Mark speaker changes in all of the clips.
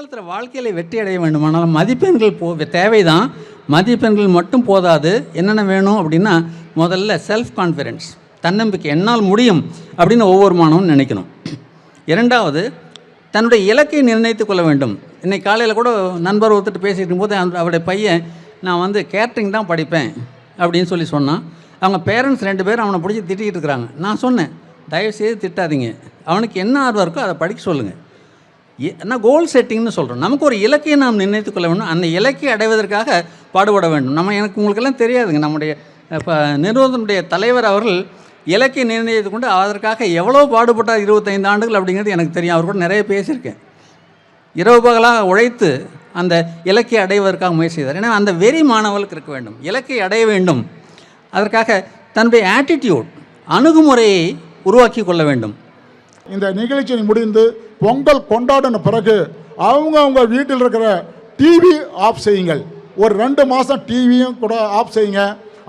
Speaker 1: எதிர்காலத்தில் வாழ்க்கையில் வெற்றி அடைய வேண்டுமானால் மதிப்பெண்கள் தேவைதான். மதிப்பெண்கள் மட்டும் போதாது. என்னென்ன வேணும் அப்படின்னா, முதல்ல செல்ஃப் கான்ஃபிடென்ஸ், தன்னம்பிக்கை, என்னால் முடியும் அப்படின்னு ஒவ்வொரு மாணவனும் நினைக்கணும். இரண்டாவது, தன்னுடைய இலக்கை நிர்ணயித்து கொள்ள வேண்டும். இன்றைக்கி காலையில் கூட நண்பர் ஒருத்தர் பேசிகிட்டு இருக்கும்போது அவருடைய பையன், நான் கேட்ரிங் தான் படிப்பேன் அப்படின்னு சொன்னான். அவங்க பேரண்ட்ஸ் 2 பேரும் அவனை பிடிச்சி திட்டிகிட்டு இருக்கிறாங்க. நான் சொன்னேன், தயவுசெய்து திட்டாதீங்க, அவனுக்கு என்ன ஆர்வம் இருக்கோ அதை படிக்க சொல்லுங்கள். நான் கோல் செட்டிங்னு சொல்கிறோம். நமக்கு ஒரு இலக்கையை நாம் நிர்ணயித்து கொள்ள வேண்டும். அந்த இலக்கை அடைவதற்காக பாடுபட வேண்டும். உங்களுக்கெல்லாம் தெரியாதுங்க, நம்முடைய இப்போ நிறுவனத்தினுடைய தலைவர் அவர்கள் இலக்கை நிர்ணயித்து கொண்டு அதற்காக எவ்வளோ பாடுபட்டார் 25 ஆண்டுகள் அப்படிங்கிறது எனக்கு தெரியும். அவர் கூட நிறைய பேசியிருக்கேன். இரவு பகலாக உழைத்து அந்த இலக்கை அடைவதற்காக முயற்சி செய்தார். ஏன்னா அந்த வெறி மாணவர்களுக்கு இருக்க வேண்டும், இலக்கை அடைய வேண்டும். அதற்காக தன்னுடைய ஆட்டிடியூட், அணுகுமுறையை உருவாக்கி கொள்ள வேண்டும்.
Speaker 2: இந்த நிகழ்ச்சி முடிந்து பொங்கல் கொண்டாடின பிறகு அவங்க வீட்டில் இருக்கிற டிவி ஆஃப் செய்யுங்கள். ஒரு 2 மாதம் டிவியும் கூட ஆஃப் செய்யுங்க.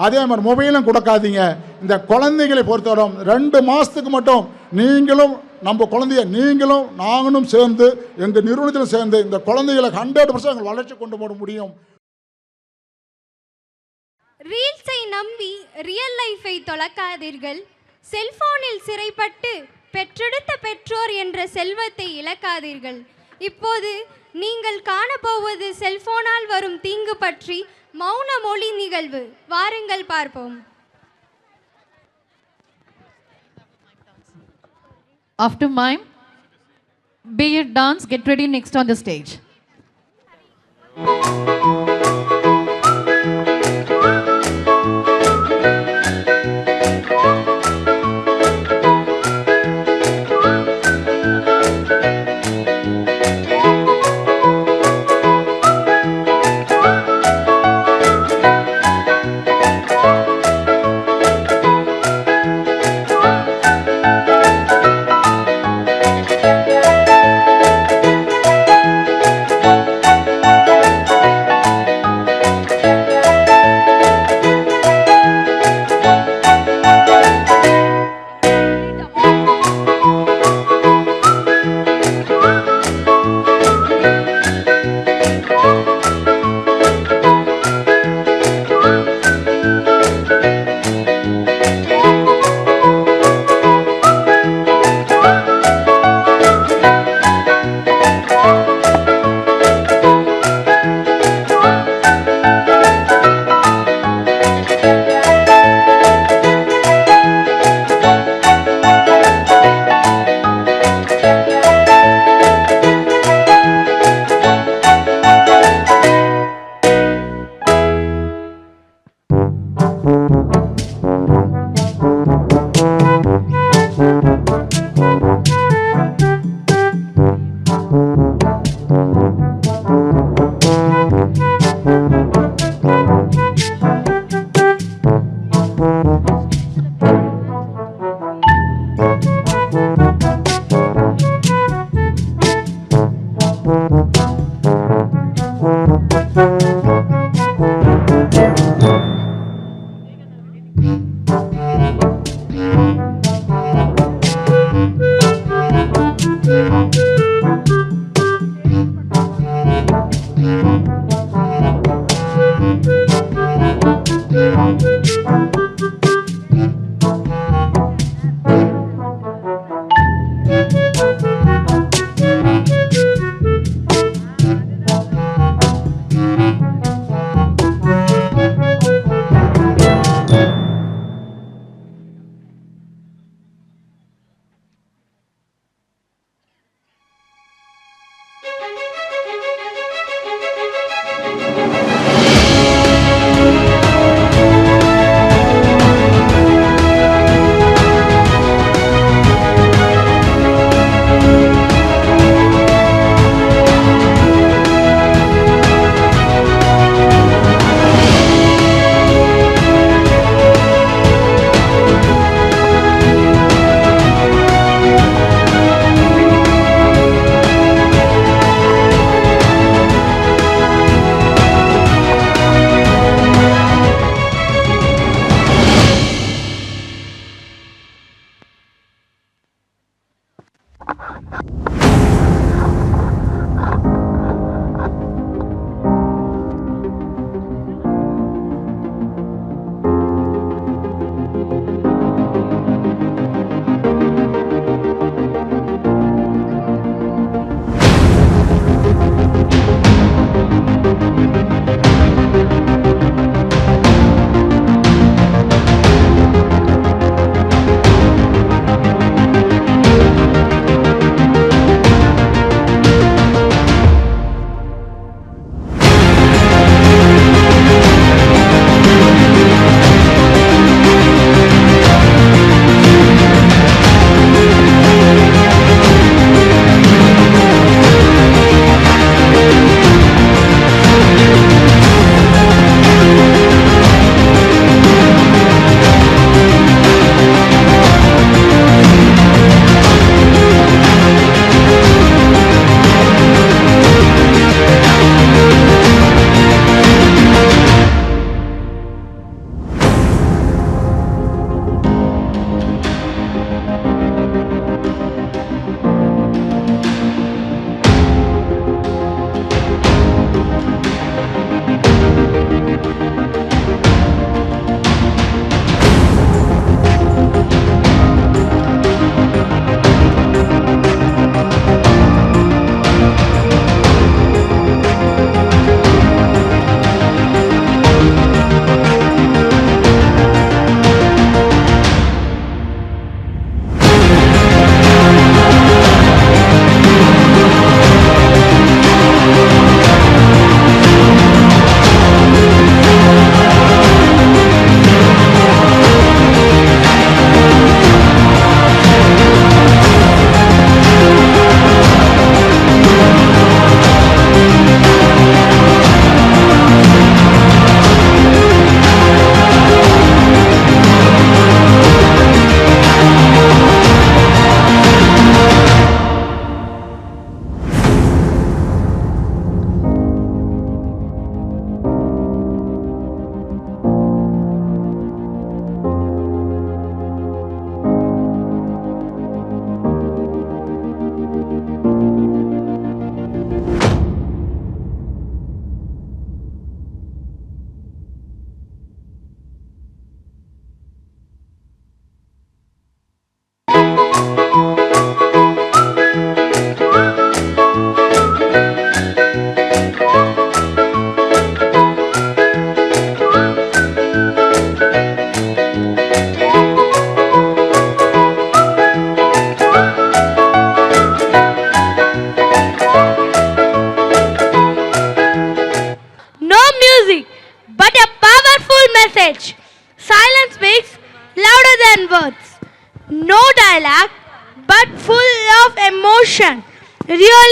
Speaker 2: அதே மாதிரி மொபைலும் கொடுக்காதீங்க. இந்த குழந்தைகளை பொறுத்தவரை 2 மாதத்துக்கு மட்டும் நீங்களும் நம்ம குழந்தைய நீங்களும் நாங்களும் சேர்ந்து எங்கள் நிறுவனத்தில் சேர்ந்து இந்த குழந்தைகளை 100% வளர்ச்சி கொண்டு போட முடியும்.
Speaker 3: ரீல்ஸை நம்பி ரியல் லைஃபை தொலைக்காதீர்கள். செல்போனில் சிறைப்பட்டு பெற்றெடுத்த பெற்றோர் என்ற செல்வத்தை இழக்காதீர்கள். இப்போது நீங்கள் காணப்போவது செல்போனால் வரும் தீங்கு பற்றி மௌன மொழி நிகழ்வு. வாருங்கள் பார்ப்போம்.
Speaker 4: After mime, be it dance, get ready next on the stage.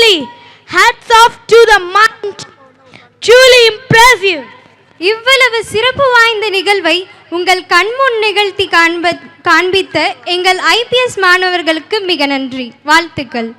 Speaker 5: Really, hats off to the mind. Truly impressive.
Speaker 3: இவ்வளவு சிறப்பு வாய்ந்த நிகழ்வை உங்கள் கண்முன் நிகழ்த்தி காண்பித்த எங்கள் IPS மாணவர்களுக்கு மிக நன்றி. வாழ்த்துக்கள்.